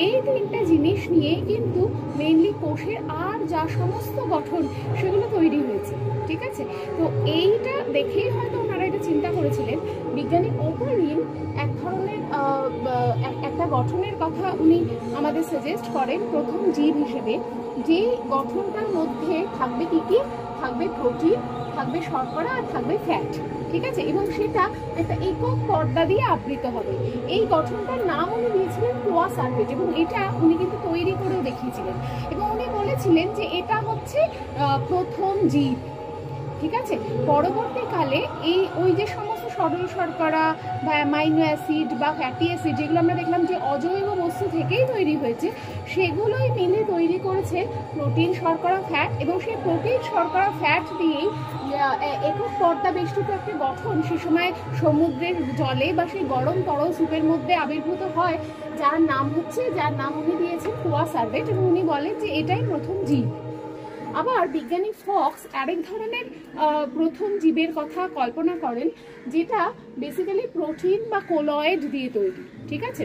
এই তিনটে জিনিস নিয়ে কিন্তু মেইনলি কোষের আর যা সমস্ত গঠন সেগুলো তৈরি হয়েছে। ঠিক আছে, তো এইটা দেখেই হয়তো ওনারা এটা চিন্তা করেছিলেন। বিজ্ঞানী ওপারিন এক ধরনের একটা গঠনের কথা উনি আমাদের সাজেস্ট করেন প্রথম জীব হিসেবে, যে গঠনটার মধ্যে থাকবে কি কি, থাকবে প্রোটিন, থাকবে শর্করা আর থাকবে ফ্যাট। ঠিক আছে, এবং সেটা একটা একক পর্দা দিয়ে আবৃত হবে। এই গঠনটার নাম উনি দিয়েছিলেন কোয়া সার্ভেট এবং এটা উনি কিন্তু তৈরি করেও দেখিয়েছিলেন এবং উনি বলেছিলেন যে এটা হচ্ছে প্রথম জীব। ঠিক আছে, পরবর্তীকালে এই ওই যে সমস্ত সরল শর্করা বা অ্যামাইনো অ্যাসিড বা ফ্যাটি অ্যাসিড যেগুলো আমরা দেখলাম যে অজৈব বস্তু থেকেই তৈরি হয়েছে, সেগুলোই মিলে তৈরি করেছে প্রোটিন, শর্করা, ফ্যাট এবং সেই প্রোটিন, শর্করা, ফ্যাট দিয়েই একক পর্দা বেষ্টিত একটা গঠন সে সময় সমুদ্রের জলে বা সেই গরম তরল স্যুপের মধ্যে আবির্ভূত হয়, যার নাম উনি দিয়েছেন কোয়া সার্ভেট এবং উনি বলেন যে এটাই প্রথম জীব। আবার বিজ্ঞানী ফক্স আরেক ধরনের প্রথম জীবের কথা কল্পনা করেন, যেটা বেসিক্যালি প্রোটিন বা কোলয়েড দিয়ে তৈরি। ঠিক আছে,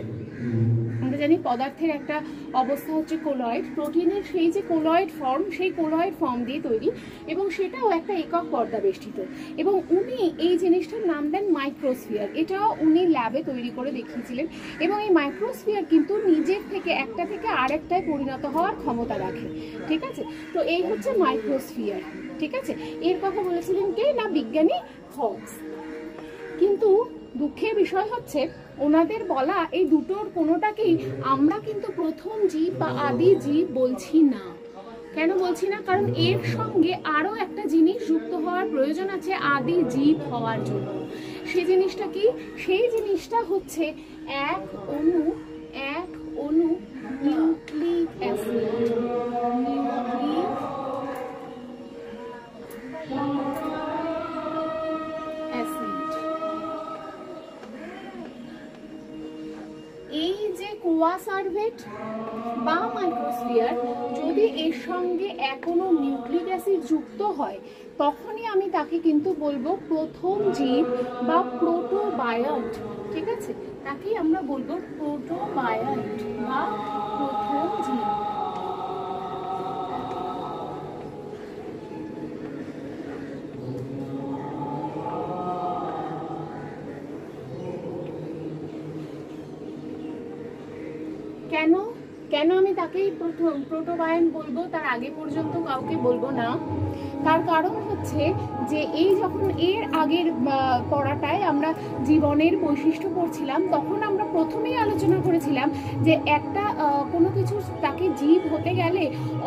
আমরা জানি পদার্থের একটা অবস্থা হচ্ছে কোলয়েড, প্রোটিনের সেই যে কোলয়েড ফর্ম, সেই কোলয়েড ফর্ম দিয়ে তৈরি এবং সেটাও একটা একক পর্দা বেষ্টিত। এবং উনি এই জিনিসটার নাম দেন মাইক্রোস্ফিয়ার। এটাও উনি ল্যাবে তৈরি করে দেখিয়েছিলেন এবং এই মাইক্রোস্ফিয়ার কিন্তু নিজের থেকে একটা থেকে আরেকটায় পরিণত হওয়ার ক্ষমতা রাখে। ঠিক আছে, তো এই হচ্ছে মাইক্রোস্ফিয়ার। ঠিক আছে, এর কথা বলেছিলেন কে না, বিজ্ঞানী ফক্স। কিন্তু দুঃখের বিষয় হচ্ছে ওনাদের বলা এই দুটোর কোনোটাকেই আমরা কিন্তু প্রথম জীব বা আদি জীব বলছি না। কেন বলছি না? কারণ এর সঙ্গে আরো একটা জিনিস যুক্ত হওয়ার প্রয়োজন আছে আদি জীব হওয়ার জন্য। সেই জিনিসটা কি? সেই জিনিসটা হচ্ছে এক অণু নিউক্লিক অ্যাসিড। এই যে কোয়াসার্ভেট বা মাইক্রোস্ফিয়ার যদি এর সঙ্গে এখনো নিউক্লিক অ্যাসিড যুক্ত হয় তখনই আমি তাকে কিন্তু বলবো প্রথম জীব বা প্রোটোবায়ন্ট। ঠিক আছে, তাকেই আমরা বলবো প্রোটোবায়ন্ট বা প্রথম জীব। কেন কেন আমি তাকেই প্রথম প্রোটোবায়ন্ট বলবো, তার আগে পর্যন্ত কাউকে বলবো না? তার কারণ হচ্ছে যে এই যখন এর আগের পড়াটায় আমরা জীবনের বৈশিষ্ট্য পড়ছিলাম তখন আমরা প্রথমেই আলোচনা করেছিলাম যে একটা কোনো কিছু তাকে জীব হতে গেলে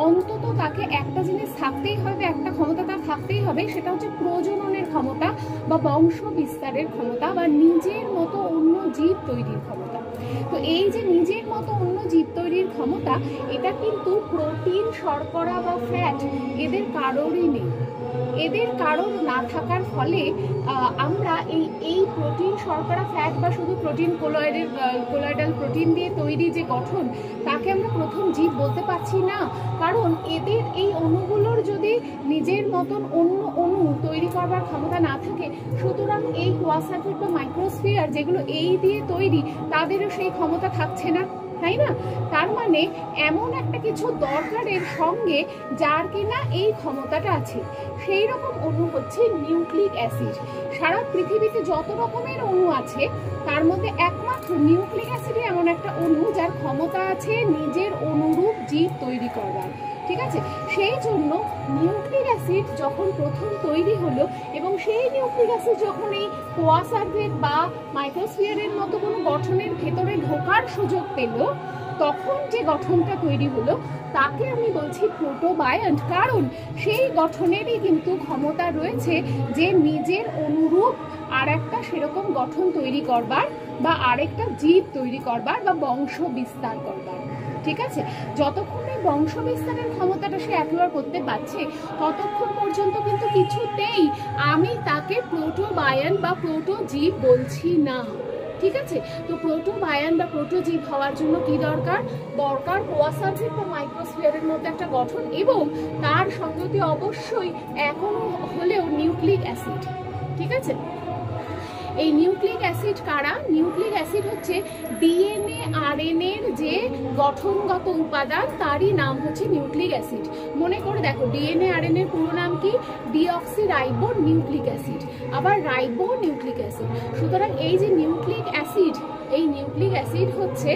অন্তত তাকে একটা জিনিস থাকতেই হবে, একটা ক্ষমতা তার থাকতেই হবে, সেটা হচ্ছে প্রজননের ক্ষমতা বা বংশ বিস্তারের ক্ষমতা বা নিজের মতো অন্য জীব তৈরির ক্ষমতা। তো এই যে নিজের মতো অন্য জীব তৈরির ক্ষমতা, এটা কিন্তু প্রোটিন, শর্করা বা ফ্যাট এদের কারোরই নেই। এদের কারণ না থাকার ফলে আমরা এই প্রোটিন, শর্করা, ফ্যাট বা শুধু প্রোটিন কোলয়েডাল প্রোটিন দিয়ে তৈরি যে গঠন তাকে আমরা প্রথম জীব বলতে পারছি না। কারণ এদের এই অণুগুলোর যদি নিজের মতন অন্য অণু তৈরি করবার ক্ষমতা না থাকে, সুতরাং এই কোয়াসার্ভেট বা মাইক্রোস্ফিয়ার যেগুলো এই দিয়ে তৈরি তাদেরও সেই ক্ষমতা থাকছে না, তাই না? তার মানে এমন একটা কিছু দরকারের সঙ্গে যার কিনা এই ক্ষমতাটা আছে, সেই রকম অণু হচ্ছে নিউক্লিক অ্যাসিড। সারা পৃথিবীতে যত রকমের অণু আছে তার মধ্যে একমাত্র নিউক্লিক অ্যাসিডই এমন একটা অণু যার ক্ষমতা আছে নিজের অনুরূপ জীব তৈরি করবার। ঠিক আছে, সেই জন্য নিউক্লিক অ্যাসিড যখন প্রথম তৈরি হলো এবং সেই নিউক্লিক অ্যাসিড যখন এই কোয়াসার্ভেট বা মাইক্রোস্ফিয়ারের মতো কোনো গঠনের ভেতরে ঢোকার সুযোগ পেল, তখন যে গঠনটা তৈরি হলো তাকে আমি বলছি প্রোটোবায়ন্ট। কারণ সেই গঠনেরই কিন্তু ক্ষমতা রয়েছে যে নিজের অনুরূপ আর একটা সেরকম গঠন তৈরি করবার বা আরেকটা জীব তৈরি করবার বা বংশ বিস্তার করবার। ঠিক আছে, যতক্ষণ এই বংশ বিস্তারের ক্ষমতাটা সে একেবারে করতে পারছে ততক্ষণ পর্যন্ত কিন্তু কিছুতেই আমি তাকে প্রোটোবায়ন্ট বা প্রোটোজীব বলছি না। ঠিক আছে, তো প্রোটোবায়ন্ট বা প্রোটোজীব হওয়ার জন্য কি দরকার? কোয়াসার্ভেট বা মাইক্রোস্ফিয়ারের মধ্যে একটা গঠন এবং তার সঙ্গে অবশ্যই এখনো হলেও নিউক্লিক অ্যাসিড। ঠিক আছে, এই নিউক্লিক অ্যাসিড কারা? নিউক্লিক অ্যাসিড হচ্ছে ডিএনএ আরএনএর যে গঠনগত উপাদান তারই নাম হচ্ছে নিউক্লিক অ্যাসিড। মনে করে দেখো, ডিএনএ আরএনএর পুরো নাম কি? ডিঅক্সিরাইবো নিউক্লিক অ্যাসিড, আবার রাইবো নিউক্লিক অ্যাসিড। সুতরাং এই যে নিউক্লিক অ্যাসিড, এই নিউক্লিক অ্যাসিড হচ্ছে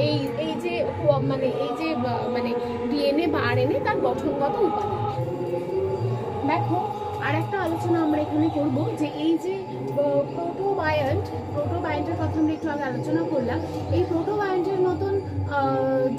এই যে ডিএনএ বা আরএনএ তার গঠনগত উপাদান। দেখো, আর একটা আলোচনা আমরা এখানে করব যে এই যে প্রোটোবায়ন্টের কথা আমরা একটু আগে আলোচনা করলাম। এই প্রোটোবায়ন্টের মতন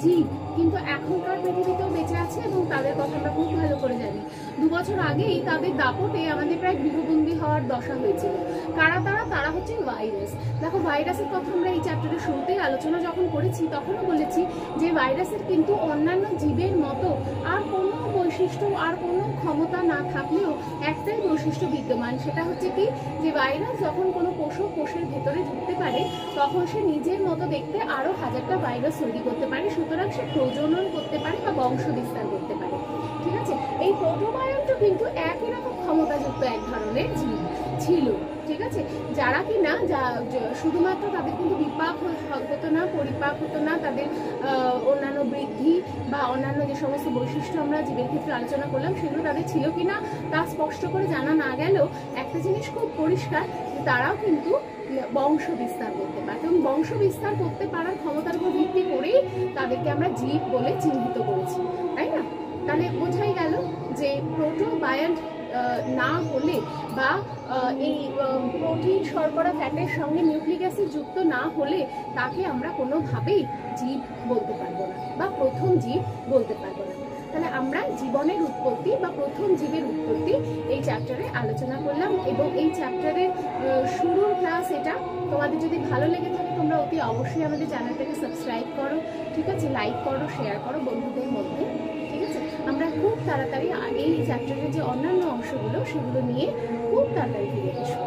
জীব কিন্তু এখনকার পৃথিবীতেও বেঁচে আছে এবং তাদের কথা আমরা খুব ভালো করে জানি। 2 বছর আগেই তাদের দাপটে আমাদের প্রায় গৃহবন্দী হওয়ার দশা হয়েছিল। কারা তারা? তারা হচ্ছে ভাইরাস। দেখো, ভাইরাসের কথা আমরা এই চ্যাপ্টারের শুরুতেই আলোচনা যখন করেছি তখনও বলেছি যে ভাইরাসের কিন্তু অন্যান্য জীবের মতো আর কোনো বৈশিষ্ট্য আর কোনো ক্ষমতা না থাকলেও একটাই বৈশিষ্ট্য বিদ্যমান, সেটা হচ্ছে কি? যে ভাইরাস যখন কোনো কোষের ভেতরে ঢুকতে পারে তখন সে নিজের মতো দেখতে আরো 1000টা ভাইরাস তৈরি করতে পারে। সুতরাং সে প্রজনন করতে পারে বা বংশ বিস্তার করতে পারে। ঠিক আছে, এই প্রোটোবায়ন্টও কিন্তু একই রকম ক্ষমতাযুক্ত এক ধরনের জীব ছিল। ঠিক আছে, যারা কিনা শুধুমাত্র তাদের কিন্তু বিপাক হতো না, পরিপাক হতো না, তাদের অন্যান্য বৃদ্ধি বা অন্যান্য যে সমস্ত বৈশিষ্ট্য আমরা জীবের ক্ষেত্রে আলোচনা করলাম সেগুলো তাদের ছিল কিনা তা স্পষ্ট করে জানা না গেলেও একটা জিনিস খুব পরিষ্কার, তারাও কিন্তু বংশ বিস্তার করতে পারে এবং বংশ বিস্তার করতে পারার ক্ষমতার উপর ভিত্তি করেই তাদেরকে আমরা জীব বলে চিহ্নিত করেছি, তাই না? তাহলে বোঝাই গেল যে প্রোটোবায়ন্ট না হলে বা এই প্রোটিন শর্করা ফ্যাটের সঙ্গে নিউক্লিক অ্যাসিড যুক্ত না হলে তাকে আমরা কোনোভাবেই জীব বলতে পারবো না বা প্রথম জীব বলতে পারবো না। তাহলে আমরা জীবনের উৎপত্তি বা প্রথম জীবের উৎপত্তি এই চ্যাপ্টারে আলোচনা করলাম এবং এই চ্যাপ্টারের শুরুর ক্লাস এটা। তোমাদের যদি ভালো লেগে থাকে তোমরা অতি অবশ্যই আমাদের চ্যানেলটাকে সাবস্ক্রাইব করো, ঠিক আছে, লাইক করো, শেয়ার করো বন্ধুদের মধ্যে, ঠিক আছে। আমরা খুব তাড়াতাড়ি এই চ্যাপ্টারের যে অন্যান্য অংশগুলো সেগুলো নিয়ে খুব তাড়াতাড়ি ফিরে আসবো।